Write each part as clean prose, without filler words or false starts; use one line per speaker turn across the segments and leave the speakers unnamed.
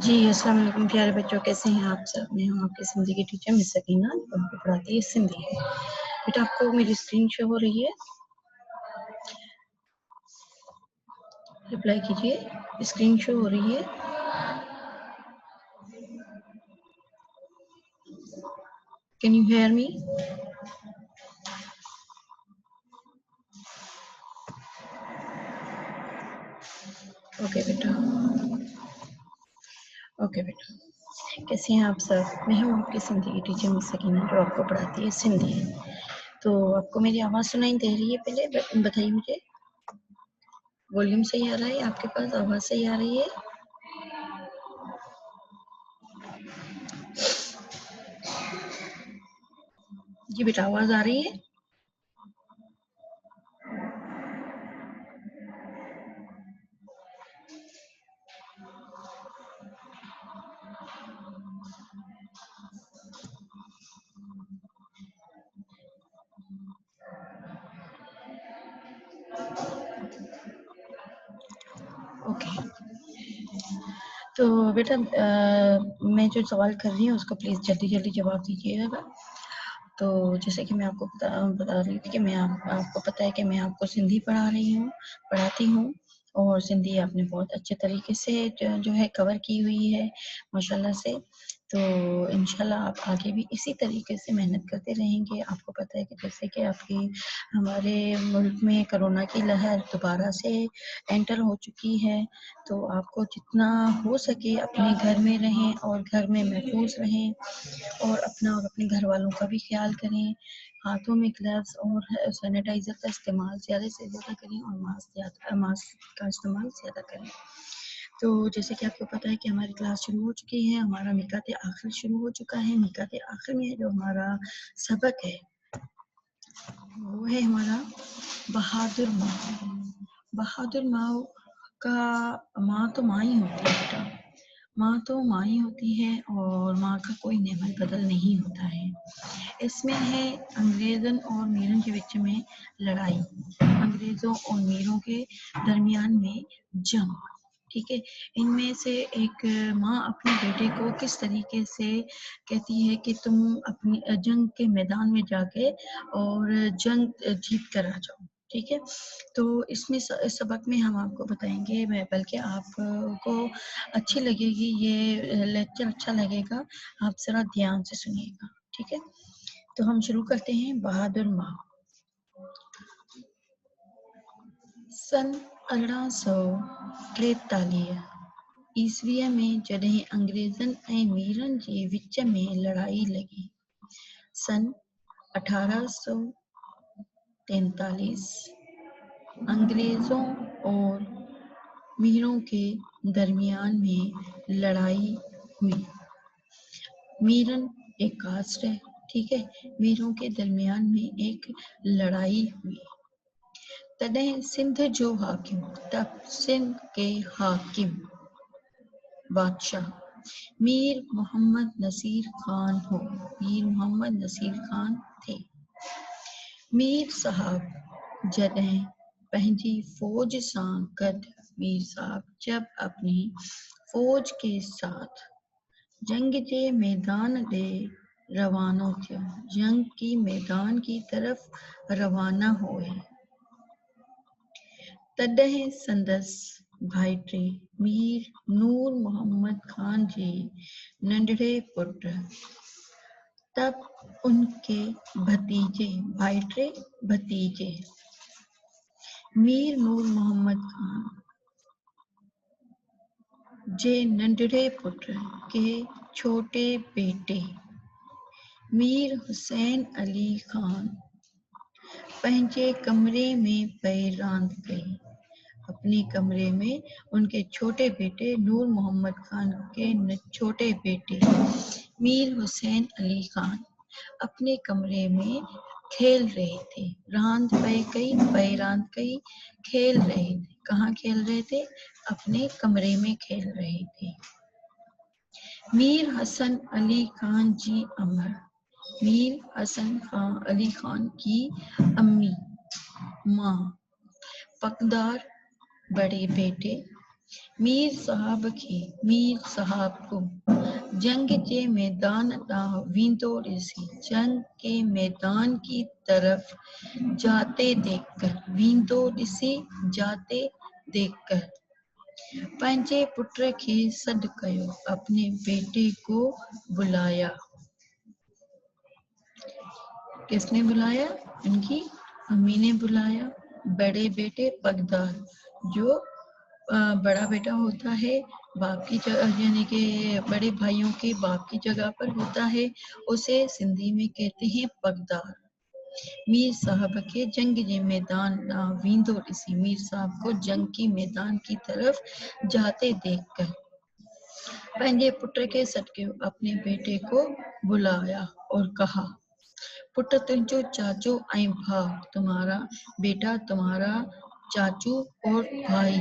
जी, अस्सलाम वालेकुम प्यारे बच्चों, कैसे हैं आप सब? मैं हूँ आपकी सिंधी की टीचर मिस सकीना, जो आपको पढ़ाती है सिंधी। बेटा आपको मेरी स्क्रीन शो हो रही है? रिप्लाई कीजिए, स्क्रीन शो हो रही है? Can you hear me? Okay बेटा, ओके बेटा, कैसे हैं आप सब? मैं हूँ आपकी सिंधी की टीचर मिस सकीना, जो आपको पढ़ाती है सिंधी। तो आपको मेरी आवाज़ सुनाई दे रही है? पहले बताइए मुझे, वॉल्यूम सही आ रहा है? आपके पास आवाज़ सही आ रही है? जी बेटा, आवाज़ आ रही है? ओके। तो बेटा मैं जो सवाल कर रही हूँ उसका प्लीज़ जल्दी-जल्दी जवाब दीजिएगा। तो जैसे कि मैं आपको बता रही थी कि आपको पता है कि मैं आपको सिंधी पढ़ाती हूँ और सिंधी आपने बहुत अच्छे तरीके से जो है कवर की हुई है माशाल्लाह से। तो इंशाल्लाह आप आगे भी इसी तरीके से मेहनत करते रहेंगे। आपको पता है कि जैसे कि हमारे मुल्क में कोरोना की लहर दोबारा से एंटर हो चुकी है, तो आपको जितना हो सके अपने घर में रहें और घर में महफूज रहें और अपना और अपने घर वालों का भी ख्याल करें। हाथों में ग्लव्स और सैनिटाइज़र का इस्तेमाल ज़्यादा से ज़्यादा करें और मास्क का इस्तेमाल ज़्यादा करें। तो जैसे कि आपको पता है कि हमारी क्लास शुरू हो चुकी है, हमारा मिकात आखिर शुरू हो चुका है। मिकात आखिर में जो हमारा सबक है, वो है हमारा बहादुर माँ। बहादुर माँ का माँ तो माँ ही होती है बेटा। माँ तो माँ ही होती है और माँ का कोई नेमत बदल नहीं होता है। इसमें है अंग्रेज़न और मीरों के बीच में लड़ाई, अंग्रेज़ों और मीरों के दरमियान में जंग, ठीक है? इनमें से एक माँ अपने बेटे को किस तरीके से कहती है कि तुम अपनी जंग के मैदान में जाके और जंग जीत कर आ जाओ, ठीक है? तो इसमें इस सबक में हम आपको बताएँगे, बल्कि आपको अच्छी लगेगी ये लेक्चर अच्छा लगेगा, आप ज़रा ध्यान से सुनिएगा, ठीक है? तो हम शुरू करते हैं बहादुर माँ। सन 1843 ईस्वीअ में जॾहिं अंग्रेज़नि ऐं मीरनि जे विच में लड़ाई लॻी। सन 1843 अंग्रेज़ों और मीरों के दरमियान में लड़ाई हुई। मीरन एक कास्ट है, ठीक है? मीरों के दरमियान में एक लड़ाई हुई। तॾहिं सिंध जो हाकिम, तब सिंध के हाकिम बादशाह मीर मोहम्मद नसीर खान हो। मीर मोहम्मद नसीर खान थे। मीर साहब जॾहिं पंहिंजी फौज सां गॾु मीर साहब जब अपनी फौज के साथ जंग के मैदान ॾे रवानो थियो, जंग की मैदान की तरफ रवाना हुए। तॾहिं संदसि भाइटे मीर नूर मोहम्मद खान जे नंढड़े पुट, तब उनके भतीजे, भाइटे भतीजे मीर नूर मोहम्मद खान जे नंढड़े पुट के छोटे बेटे मीर हुसैन अली खान पंहिंजे कमरे में पई रांदि कई। अपने कमरे में उनके छोटे बेटे नूर मोहम्मद खान के छोटे बेटे मीर हुसैन अली खान अपने कमरे में खेल रहे थे। रांद पे रांद कई खेल रहे थे। कहाँ खेल रहे थे? अपने कमरे में खेल रहे थे। मीर हसन अली खान जी अमर। मीर हसन अली खान की अम्मी माँ पकदार बड़े बेटे मीर साहब को जंग के मैदान वींदो ॾिसी जंग के मैदान की तरफ जाते देखकर पंहिंजे पुट खे सॾु कयो, अपने बेटे को बुलाया। किसने बुलाया? उनकी अम्मी ने बुलाया। बड़े बेटे पगदार, जो बड़ा बेटा होता है बाप की जगह, यानी कि बड़े भाइयों के बाप की जगह पर होता है, उसे सिंधी में कहते हैं पगदार। मीर साहब के जंग जे मैदान वींदो ॾिसी, मीर साहब को जंग की मैदान की तरफ जाते देखकर पंहिंजे पुट खे सॾु कयो, अपने बेटे को बुलाया और कहा, पुट तुंहिंजो चाचो ऐं भाउ, तुम्हारा बेटा तुम्हारा चाचू और भाई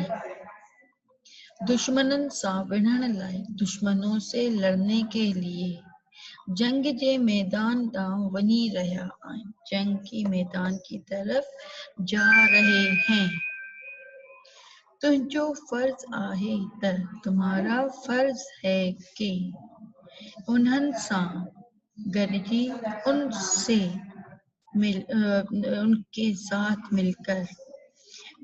दुश्मनन सां विढ़ण लाइ, दुश्मनों से लड़ने के लिए जंग जे मैदान ॾांहुं वञी रहिया आहिनि, जंग की मैदान की तरफ जा रहे हैं। तुंहिंजो फर्ज आहे त, तुम्हारा फर्ज है कि उन्हनि सां गॾिजी उनके साथ मिलकर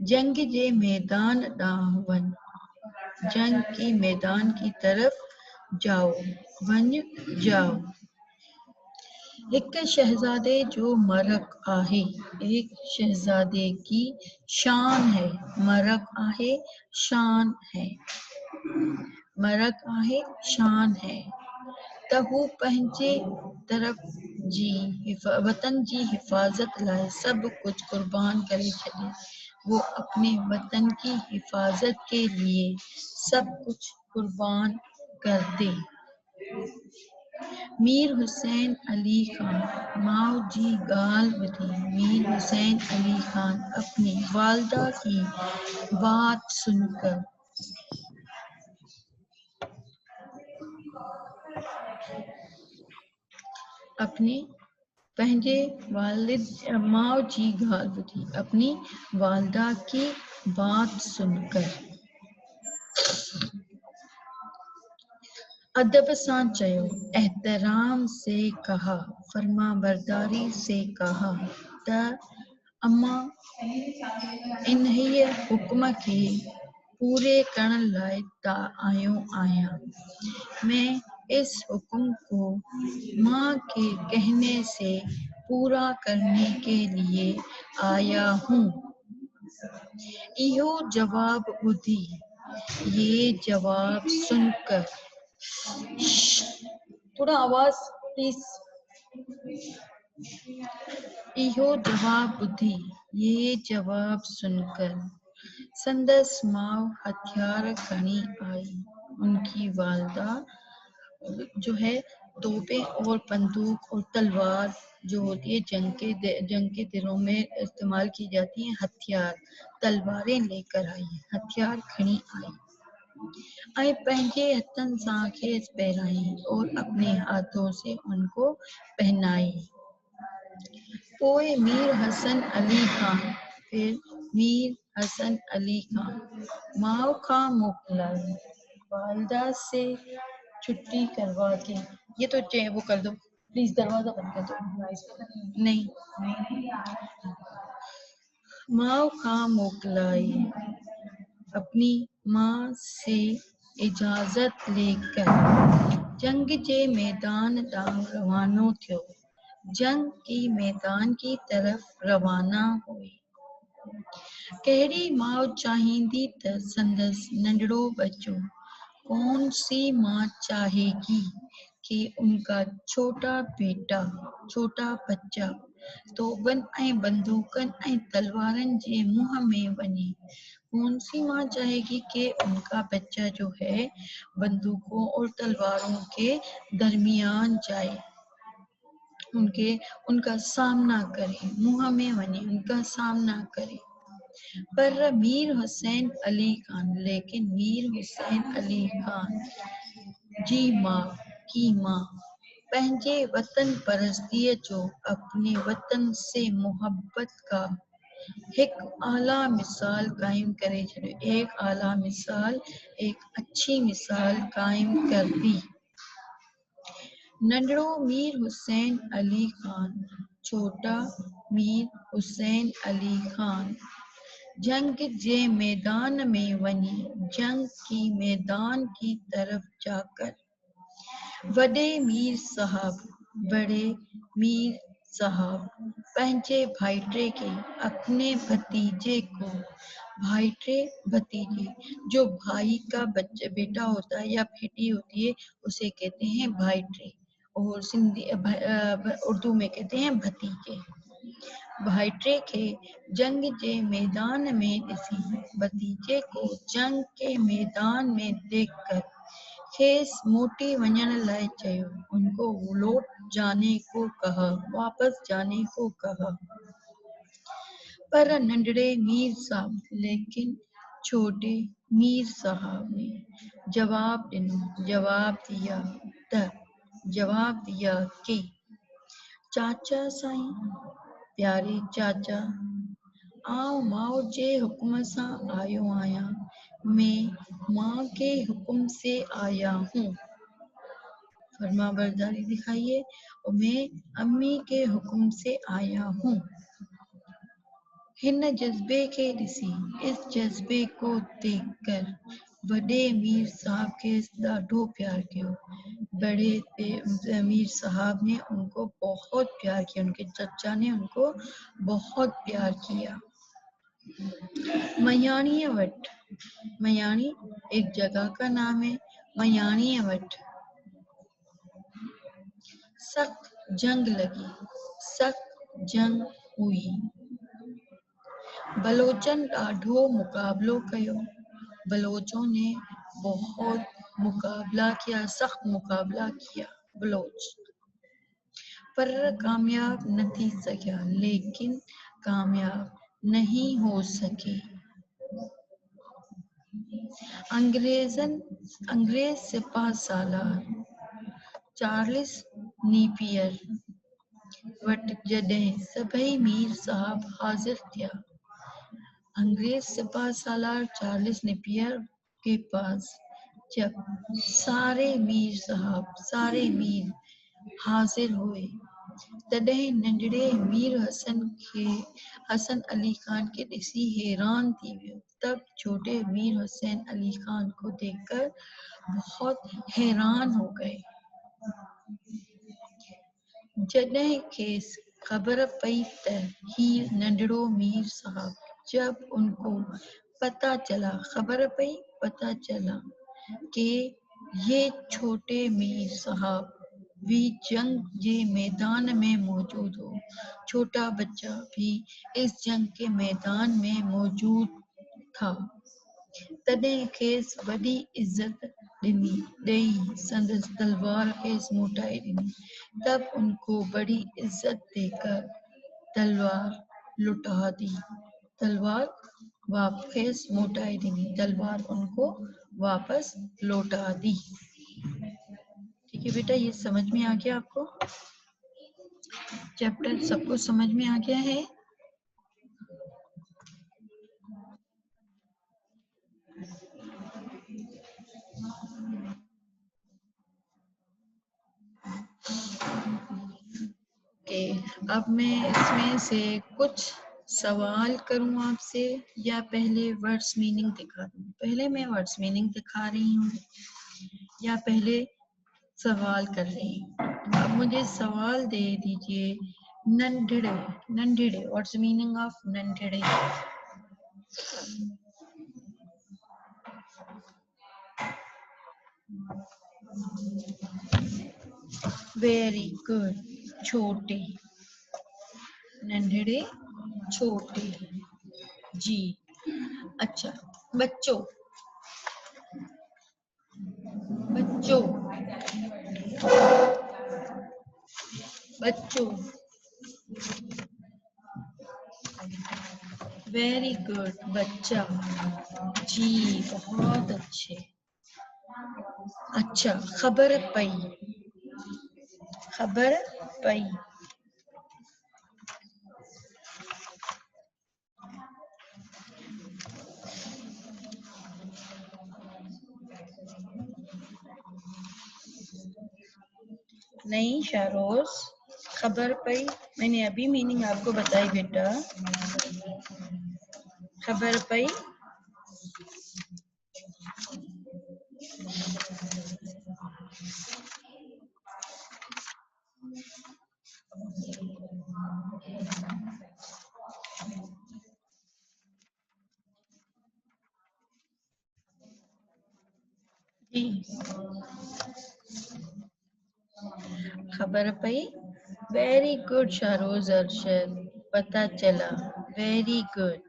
जंग जे मैदान ॾांहुं वञ, जंग की मैदान की तरफ जाओ। एक शहजादे जो मरक आहे, एक शहजादे की शान है, मरक आहे शान है, मरक आहे शान है, त हू पंहिंजे वतन जी हिफ़ाज़त लाइ सब कुछ कुर्बान करे छॾे। वो अपने वतन की हिफाजत के लिए सब कुछ कुर्बान कर दे। मीर हुसैन अली खान माओ जी ॻाल्हि ॿुधी मीर हुसैन अली खान अपनी वालदा की बात सुनकर पंहिंजे वालिद माओ जी ॻाल्हि ॿुधी अपनी वालदा की बात सुनकर अदब सां चयो, एहतराम से कहा, फर्मा बरदारी से कहा त अम्मा इन्हीअ हुक्म खे पूरे करण लाइ आयो आहियां। मैं इस हुक्म को माँ के कहने से पूरा करने के लिए आया हूँ। इहो जवाब ॿुधी, ये जवाब सुनकर, थोड़ा आवाज प्लीज, इहो जवाब ॿुधी, ये जवाब सुनकर संदस माँ हथियार खड़ी आई। उनकी वालदा जो है तोपे और बंदूक और तलवार जो होती है जंग के दिनों में इस्तेमाल की जाती हैं, हथियार तलवारें लेकर आई, हथियार खड़ी आई। ऐं पंहिंजे हथनि सां खेस पहिराई और अपने हाथों से उनको पहनाई। पोए मीर हसन अली खान, फिर मीर हसन अली खान माओ खां मोकिलाई, वालदा से छुट्टी करवा के, ये तो वो कर दो प्लीज, दरवाजा बंद कर दो। नहीं, माओ खां मोकिलाई, अपनी माँ से इजाज़त लेकर जंग जे मैदान ॾांहुं रवानो थियो, जंग की मैदान की तरफ रवाना हुए। कहिड़ी माउ चाहींदी त संदसि नंढड़ो बच्चो, कौन सी माँ चाहेगी कि उनका छोटा बच्चा तो बन ऐं बंदूकन ऐं तलवारन जे मुंह में वञे। कौन सी माँ चाहेगी कि उनका बच्चा जो है बंदूकों और तलवारों के दरमियान जाए, उनका सामना करे, मुंह में वने उनका सामना करे। पर मीर हुसैन अली खान, लेकिन मीर हुसैन अली खान जी माँ की माँ पंहिंजे वतन परस्तीअ जो, अपने वतन से मोहब्बत का एक आला मिसाल कायम करे छॾियो। एक आला मिसाल, एक अच्छी मिसाल कायम कर दी। नंढड़ो मीर हुसैन अली खान, छोटा मीर हुसैन अली खान जंग जे मैदान में वञी, जंग की मैदान की तरफ जाकर वॾे मीर साहब, बड़े मीर साहब पंहिंजे भाईटे के, अपने भतीजे को, भाईटे भतीजे, जो भाई का बच्चा बेटा होता है या बेटी होती है उसे कहते हैं भाईटे, और उर्दू में कहते हैं भतीजे। भाईटे के जंग जे मैदान में ॾिसी, भतीजे को जंग के मैदान में देखकर खेस मोटी वञण लाइ चयो, उनको लौट जाने को कहा, वापस जाने को कहा। पर नंढड़े मीर साहब, लेकिन छोटे मीर साहब ने जवाब दिया कि चाचा साईं, प्यारे चाचा, आउं माउ जे हुक्म सां आयो आहियां, मैं माँ के हुक्म से आया हूँ। फरमा बरदारी दिखाइए, और मैं अम्मी के हुक्म से आया हूँ। हिन जज्बे के ॾिसी, इस जज्बे को देखकर बड़े मीर साहब के ॾाढो प्यार कियो। बड़े मीर साहब ने उनको बहुत प्यार किया, उनके चचा ने उनको बहुत प्यार किया। मयाणी वट, मयाणी एक जगह का नाम है। मयाणी वट सख्त जंग लगी, सख्त जंग हुई। बलोचन ॾाढो मुकाबलो कयो, बलोचों ने बहुत मुकाबला किया, सख्त मुकाबला किया बलोच, पर कामयाब न थी सकिया, लेकिन कामयाब नहीं हो सके। अंग्रेज सिपाह सालार चार्ल्स नेपियर वट जॾहिं सभई मीर साहब हाजिर थिया, अंग्रेज सिपाह सालार चार्ल्स नेपियर के पास जब सारे मीर हाजिर हुए, तॾहिं नंढड़े मीर हसन अली खान के ॾिसी हैरान थी वियो। तब छोटे मीर हुसैन अली खान को देखकर बहुत हैरान हो गए। जॾहिं खेसि ख़बर पई त हीर नंढड़ो मीर साहब, जब उनको पता चला कि ये छोटे मीर साहब भी जंग के मैदान में मौजूद हो, छोटा बच्चा भी इस जंग के मैदान में मौजूद था, तॾहिं खेसि वॾी इज्जत ॾेई संदसि तलवार खेसि मोटाए ॾिनी। तब उनको बड़ी इज्जत देकर तलवार लुटा दी, तलवार वापस मोटाई दी, तलवार उनको वापस लौटा दी। ठीक है बेटा, ये समझ में आ गया आपको? चैप्टर सबको समझ में आ गया है? ओके, अब मैं इसमें से कुछ सवाल करूं आपसे, या पहले वर्ड्स मीनिंग दिखा दूं? पहले मैं वर्ड्स मीनिंग दिखा रही हूँ या पहले सवाल कर रही हूँ? अब मुझे सवाल दे दीजिए। नंढड़े, नंढड़े, व्हाट्स मीनिंग ऑफ नंढड़े? वेरी गुड, छोटे। नन्हेड़े छोटे जी। अच्छा, बच्चों बच्चों बच्चों। वेरी गुड, बच्चा जी, बहुत अच्छे। अच्छा, खबर पई, खबर पई। नहीं शारोज, खबर पई मैंने अभी मीनिंग आपको बताई बेटा। खबर पई जी। खबर पई, वेरी गुड शारोज अरशद, पता चला, वेरी गुड,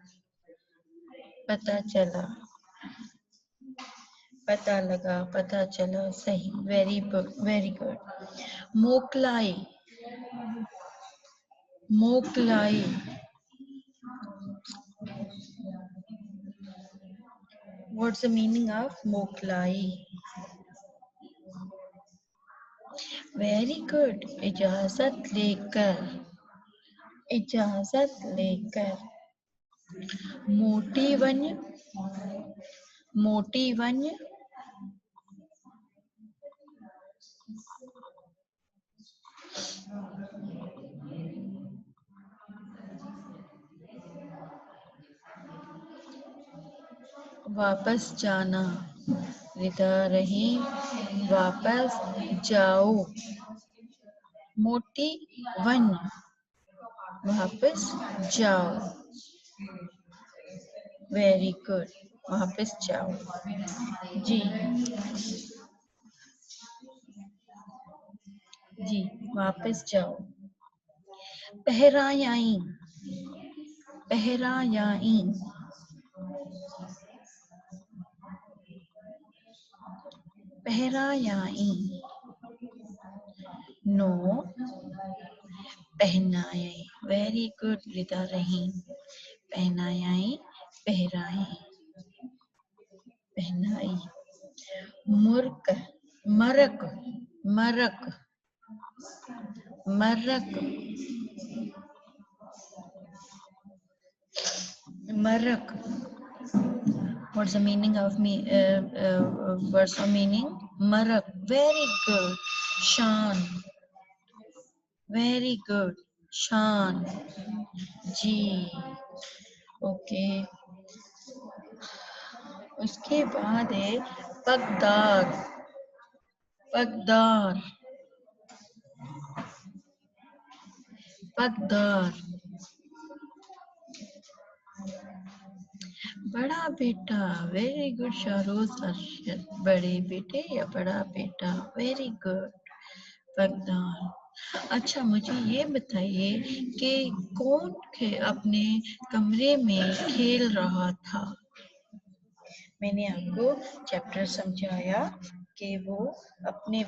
पता चला, पता लगा, पता चला, सही, वेरी वेरी गुड। मोकलाई, मोकलाई, व्हाट्स द मीनिंग ऑफ मोकलाई? वेरी गुड, इजाजत लेकर, इजाजत लेकर। मोटी वन, मोटी वन, वापस जाना, रिदा रहीम, वापस जाओ। मोटी वन, वापस जाओ, वेरी गुड, वापस जाओ जी। जी, वापस जाओ। पहरायाई, पहरायाई, पहरायाई। नो, पहनाए, वेरी गुड रिदा रहीम, पहनाई, पहराई, पहनाई। मुर्क, मरक, मरक, मरक, मरक। What's the meaning of words of meaning? Marak, very good. Shan, very good. Shan, ji, okay. उसके बाद है पगदार, पगदार, पगदार। बड़ा बेटा, वेरी गुड शारोज अरशद, बड़े बेटे या बड़ा बेटा, वेरी गुड, पगदार। अच्छा, मुझे ये बताइए कि कौन अपने कमरे में खेल रहा था? मैंने आपको चैप्टर समझाया कि वो अपने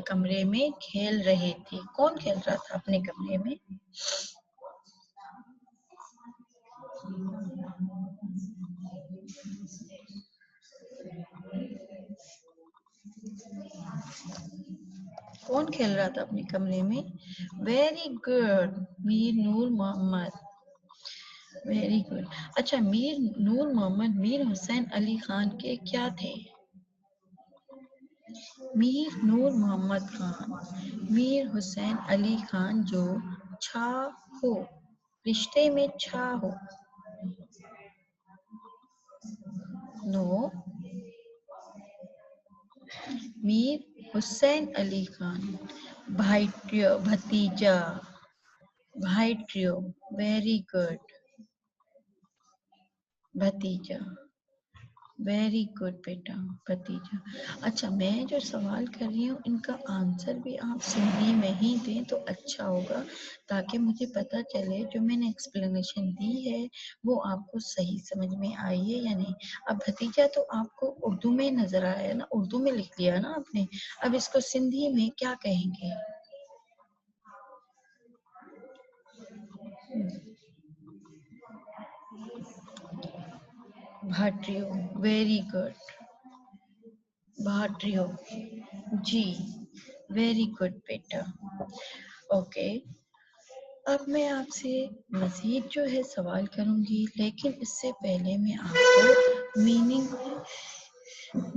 कमरे में खेल रहे थे। कौन खेल रहा था अपने कमरे में? कौन खेल रहा था अपने कमरे में? वेरी गुड, मीर नूर मोहम्मद, वेरी गुड। अच्छा, मीर नूर मोहम्मद मीर हुसैन अली खान के क्या थे? मीर नूर मोहम्मद खान, मीर हुसैन अली खान जो छा हो, रिश्ते में छा हो। नो, मीर हुसैन अली खान, भाईट्रियो, भतीजा, भाईट्रियो, वेरी गुड, भतीजा। वेरी गुड बेटा, भतीजा। अच्छा, मैं जो सवाल कर रही हूँ इनका आंसर भी आप सिंधी में ही दें तो अच्छा होगा, ताकि मुझे पता चले जो मैंने एक्सप्लेनेशन दी है वो आपको सही समझ में आई है या नहीं। अब भतीजा तो आपको उर्दू में नजर आया ना, उर्दू में लिख लिया ना आपने, अब इसको सिंधी में क्या कहेंगे? भाटियो, वेरी गुड, भाटियो जी, वेरी गुड बेटा। ओके, अब मैं आपसे मज़ीद जो है सवाल करूंगी, लेकिन इससे पहले मैं आपको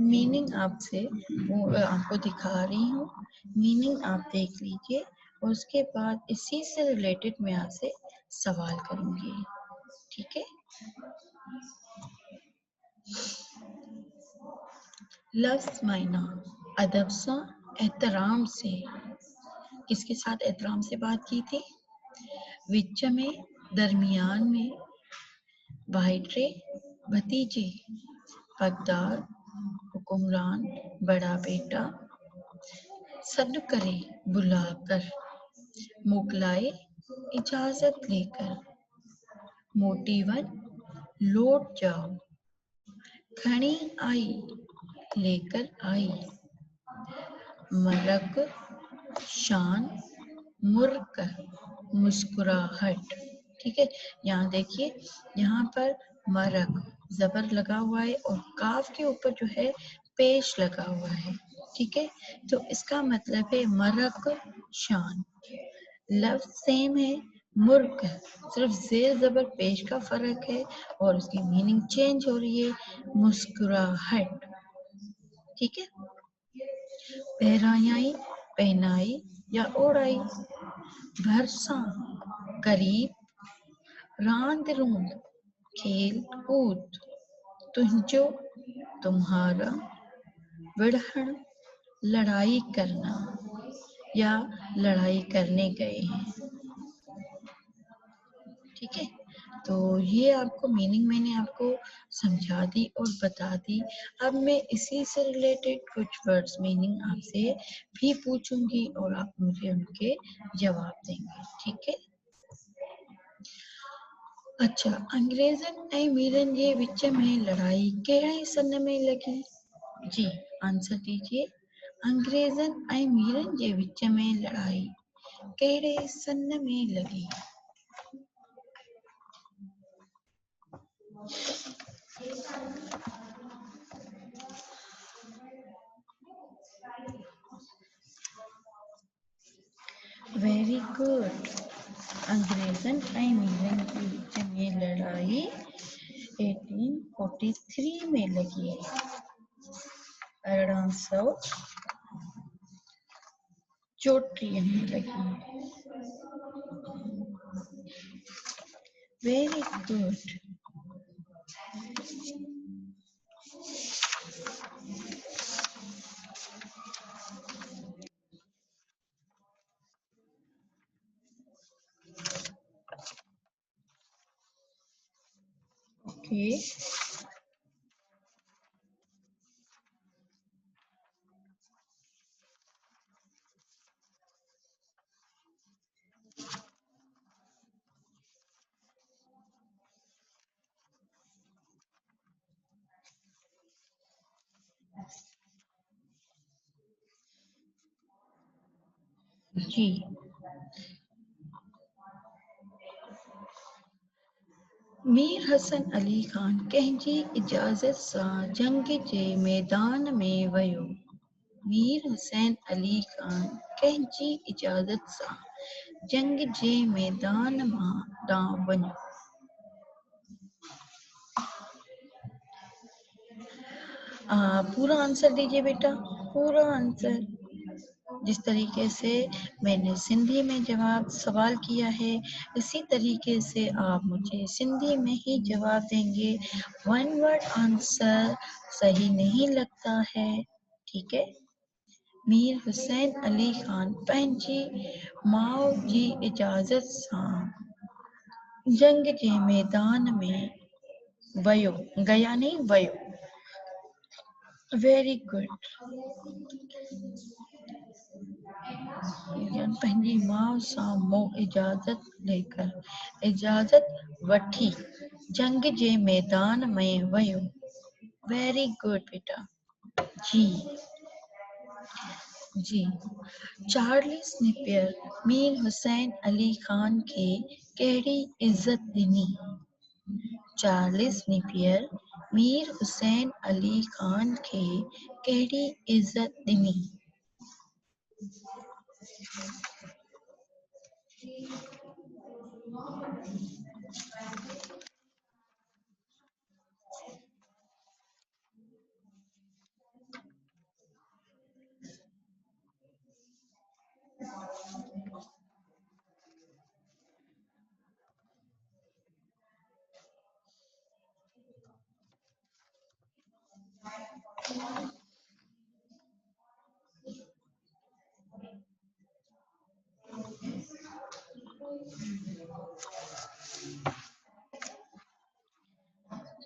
मीनिंग आपसे वो आपको दिखा रही हूँ। मीनिंग आप देख लीजिए और उसके बाद इसी से रिलेटेड मैं आपसे सवाल करूंगी, ठीक है? लफ्ज़ मायना अदब सा, एहतराम से। किसके साथ एहतराम से बात की थी? विच में, दरमियान में, भाईट्रे, भतीजे, हकदार, हुक्मरान, बड़ा बेटा, सद करे, बुलाकर, मोकलाए, इजाजत लेकर, मोटीवन, लौट जाओ, खड़ी आई, लेकर आई, मरक, शान, मुर्क, मुस्कुराहट। ठीक है, यहाँ देखिए, यहाँ पर मरक जबर लगा हुआ है और काफ के ऊपर जो है पेश लगा हुआ है। ठीक है, तो इसका मतलब है मरक शान। लफ्ज सेम है, मुर्क, सिर्फ जेर जबर पेश का फर्क है और उसकी मीनिंग चेंज हो रही है, मुस्कुराहट। ठीक है, पहराई, पहनाई या ओढ़ाई, भरसा, करीब, रांद रूंद, खेल कूद, तुझो, तुम्हारा, विढ़हन, लड़ाई करना या लड़ाई करने गए हैं। ठीक है, तो ये आपको मीनिंग मैंने आपको समझा दी और बता दी। अब मैं इसी से रिलेटेड कुछ वर्ड्स मीनिंग आपसे भी पूछूंगी और आप मुझे उनके जवाब देंगे। ठीक है, अच्छा, अंग्रेजन ऐं मीरन जे विच में लड़ाई कहिड़े सन में लगी? जी, आंसर दीजिए। अंग्रेजन ऐं मीरन जे विच में लड़ाई कहिड़े सन में लगी? वेरी गुड, अंग्रेजन ऐं मीरन जे विच में लड़ाई 1843 में लगी, 1834 में लगी। वेरी गुड, ओके, जी, मीर हसन अली खान कंहिंजी इजाज़त सां जंग जे मैदान में वियो। मीर हुसैन अली खान कंहिंजी इजाज़त सां जंग जे मैदान मां ॾांहुं वञो। पूरा आंसर दीजिए बेटा, पूरा आंसर। जिस तरीके से मैंने सिंधी में जवाब सवाल किया है, इसी तरीके से आप मुझे सिंधी में ही जवाब देंगे। वन वर्ड आंसर सही नहीं लगता है, ठीक है? मीर हुसैन अली खान पंहिंजी माउ जी इजाज़त सां जंग जे मैदान में वयो, गया नहीं वयो। Very good. पंहिंजी माउ सां मूं इजाज़त लेकर इजाज़त वठी जंग जे मैदान में वियो। वेरी गुड बेटा। जी जी। चार्ल्स नेपियर मीर हुसैन अली खान खे कहिड़ी इज़त ॾिनी? चार्ल्स नेपियर मीर हुसैन अली खान खे कहिड़ी इज़त ॾिनी?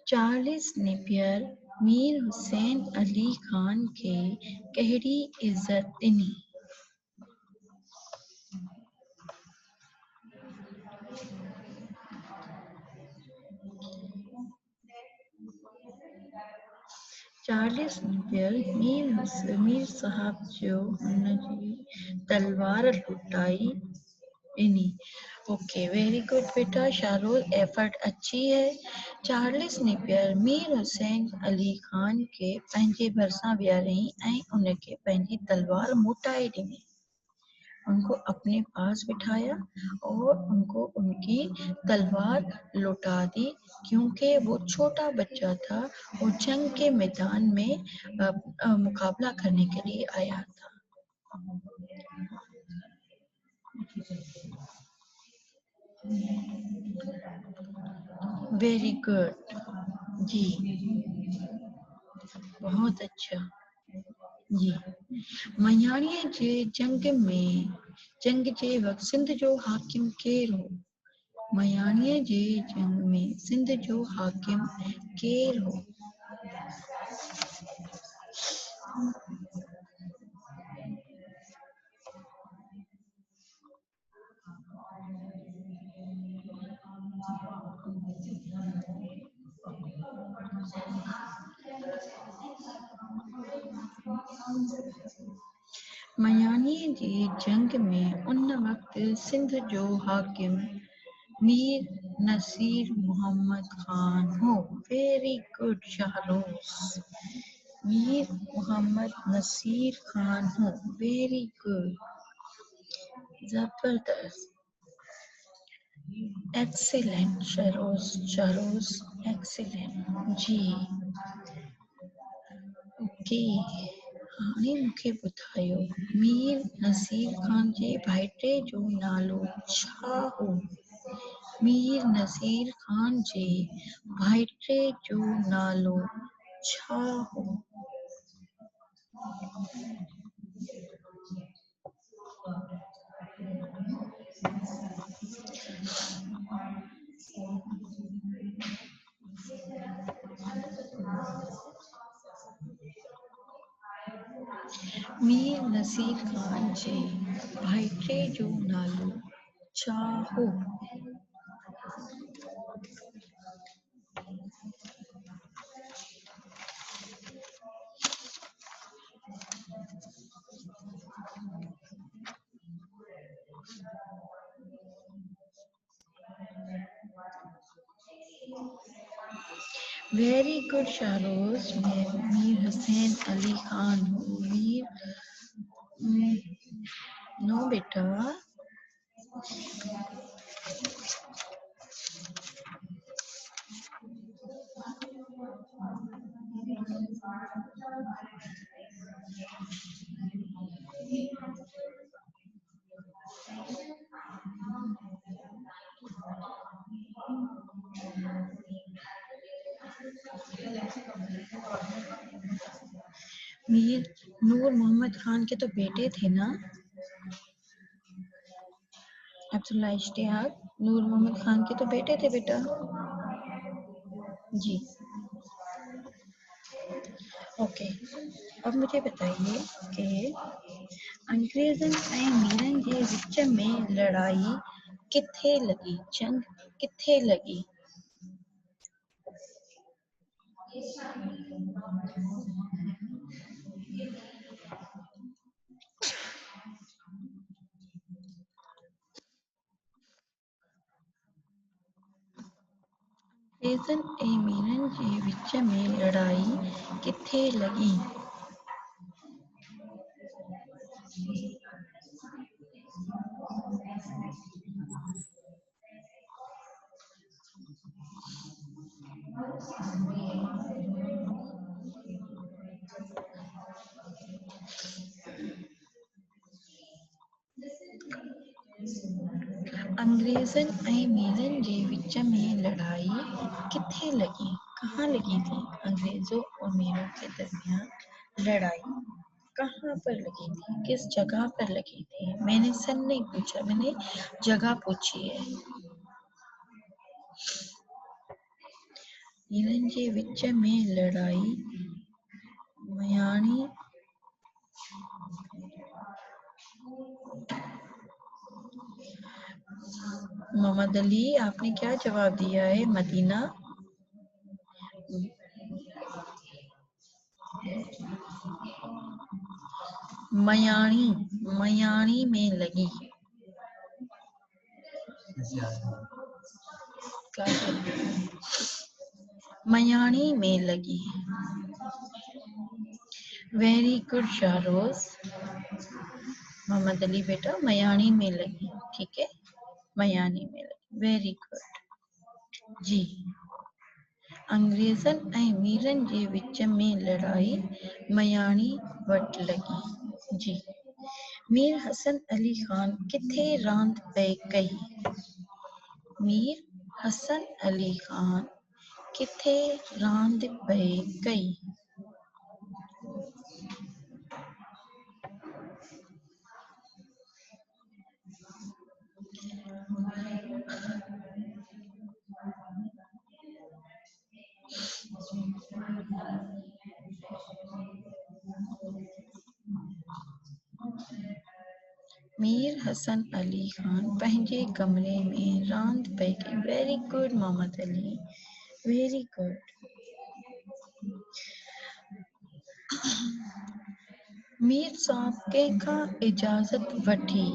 चार्ल्स नेपियर मीर हुसैन अली खान खे कहिड़ी इज़त ॾिनी? चार्ल्स नेपियर मीर साहब जो हुनजी तलवार लुटाई ॾिनी। ओके वेरी गुड बेटा। शाहरुल एफर्ट अच्छी है। चार्ल्स नेपियर मीर हुसैन अली खान खे पंहिंजे भरिसां विहारियईं ऐं उनखे पंहिंजी तलवार मोटाए ॾिनी। उनको अपने पास बिठाया और उनको उनकी तलवार लौटा दी क्योंकि वो छोटा बच्चा था और जंग के मैदान में मुकाबला करने के लिए आया था। Very good. जी बहुत अच्छा। जी। मयाणीअ जे जंग जे वक़्तु सिंध जो हाकिम केरु हो? मयाणीअ जे जंग में सिंध जो हाकिम केरु हो? मयाणीअ जे जंग में उन वक़्तु सिंध जो हाकिम मीर नसीर मोहम्मद खान हो। Very good Shahroz. मीर मोहम्मद नसीर खान हो। Very good. जबरदस्त। Excellent Shahroz excellent. जी ओके। हाणे मूंखे ॿुधायो मीर नसीर खान जे भाइटे जो नालो छा हो? मीर नसीर खान जे भाइटे जो नालो छा हो? मीर नसीर खान जे भाइटे जो नालो छा हो? Very good Shahroz. मीर हुसैन अली खान हो। नो बेटा। मीर नूर मोहम्मद खान के तो बेटे थे ना? अब्दुल्ला इश्तियाक नूर मोहम्मद खान के तो बेटे थे बेटा। जी ओके, अब मुझे बताइए कि अंग्रेजन ऐं मीरन जे विच में लड़ाई किथे लगी, जंग किथे लगी? अंग्रेजन ऐं मीरन जे विच में लड़ाई किथे लगी? अंग्रेजन ऐं मीरन जे विच में लड़ाई किथे लगी, कहाँ लगी थी? अंग्रेजों और मीरों के दरमियान लड़ाई कहाँ पर लगी थी, किस जगह पर लगी थी? मैंने सन नहीं पूछा, मैंने जगह पूछी है। मीरन जे विच में लड़ाई मयाणी मोहम्मद अली, आपने क्या जवाब दिया है? मदीना मयाणी, मयाणी में लगी। मयाणी में लगी। Very good Shahroz. मोहम्मद अली बेटा मयाणी में लगी, ठीक है, मयाणी में लगी, वेरी गुड जी। अंग्रेजन ऐं मीरन जे विच में लड़ाई मयाणी वटि लगी जी। मीर हसन अली खान किथे रांदि पए कई? मीर हसन अली खान किथे रांदि पए कई? मीर हसन अली खान पंहिंजे कमरे में रांदि पए कई। Very good Mohammed Ali, very good. Mir साहब कंहिंखां इजाज़त वठी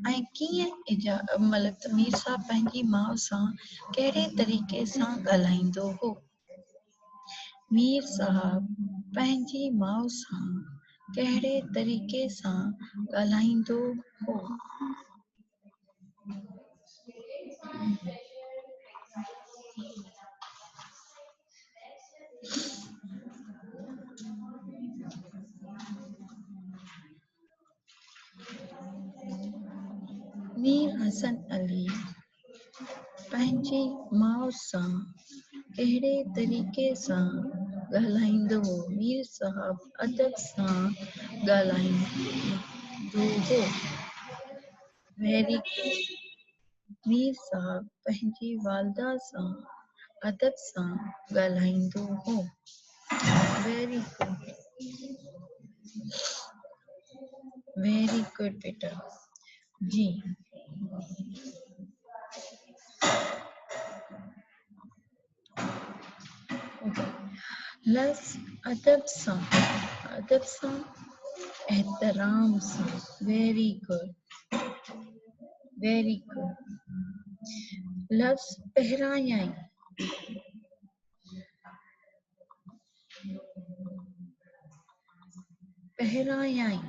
ऐं कीअं मतिलब त मीर साहब पंहिंजी माउ सां कहिड़े तरीक़े सां ॻाल्हाईंदो हो? मीर साहब पंहिंजी माउ सां कहिड़े तरीक़े सां ॻाल्हाईंदो हो? मीर हसन अली पंहिंजी माउ सां कहिड़े तरीक़े सां ॻाल्हाईंदो हो? मीर साहब अदब सां ॻाल्हाईंदो हो। Very good. मीर साहब पंहिंजी वालदा सां अदब सां ॻाल्हाईंदो हो। वेरी गुड, वेरी गुड बेटा जी। लफ्ज़ अदब सां एहतराम सां। Very good, very good. लफ्ज़ पहिरायाई पहिरायाई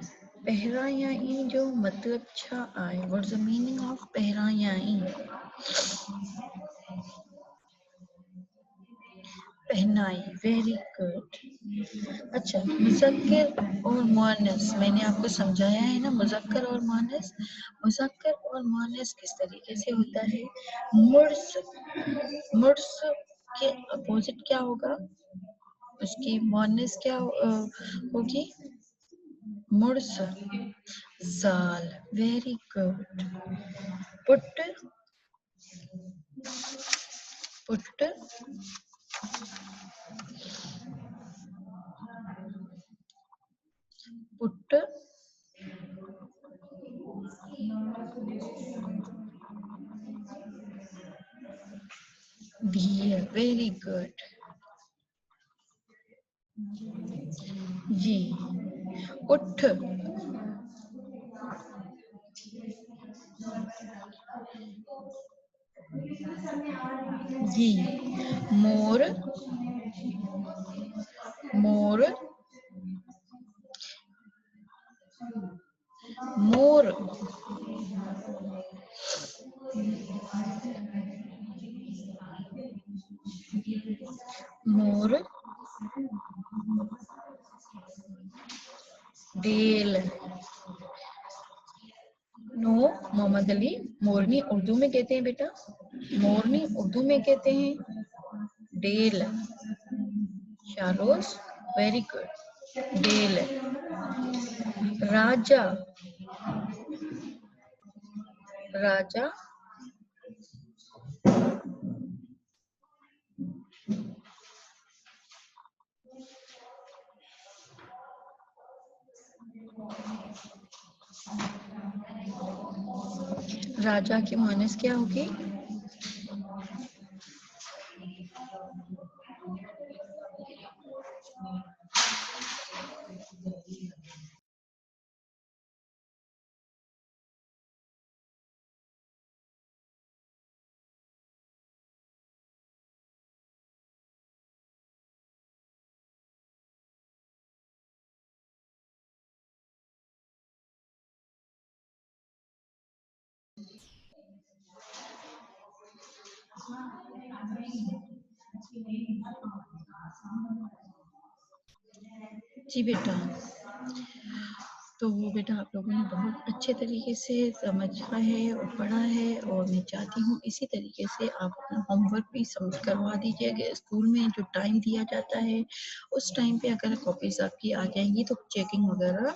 पहिरायाई जो मतलब छा आहे? व्हाट्स द मीनिंग ऑफ पहिरायाई? पहनाई। Very good. अच्छा, मुज़क्कर और मुअन्नस मैंने आपको समझाया है ना, मुज़क्कर और मुअन्नस। मुज़क्कर और मुअन्नस किस तरीके से होता है? मुर्स, मुर्स के अपोजिट क्या होगा? उसकी मुअन्नस क्या होगी? मुर्स, जाल। Very good. पुट, पुट धीर, वेरी गुड। जी, उठ, जी, मोर, मोर, मोर, मोर, डेल। नो, मोहम्मद अली, मोरनी उर्दू में कहते हैं बेटा, मोरनी उर्दू में कहते हैं डेल। शारोस, वेरी गुड, डेल। राजा, राजा, राजा की मानस क्या होगी? जी बेटा, तो बेटा आप लोगों ने बहुत अच्छे तरीके से समझा है और पढ़ा है, और मैं चाहती हूँ इसी तरीके से आप अपना होमवर्क भी समझ करवा दीजिएगा। स्कूल में जो टाइम दिया जाता है उस टाइम पे अगर कॉपीज आपकी आ जाएंगी तो चेकिंग वगैरह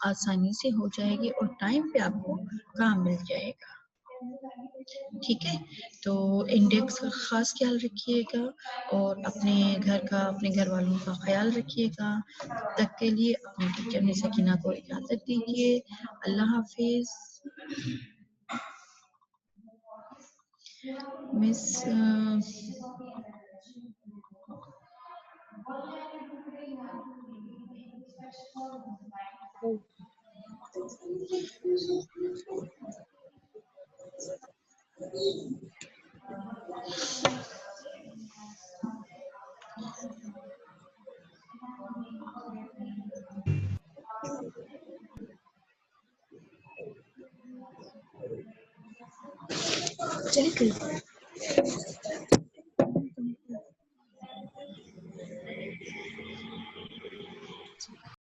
आसानी से हो जाएगी और टाइम पे आपको काम मिल जाएगा। ठीक है, तो इंडेक्स का खास ख्याल रखिएगा और अपने घर का, अपने घर वालों का ख्याल रखिएगा। तब तक के लिए अपने टीचर मिस सकीना को इजाजत दीजिए। अल्लाह हाफिज। मिस चलिए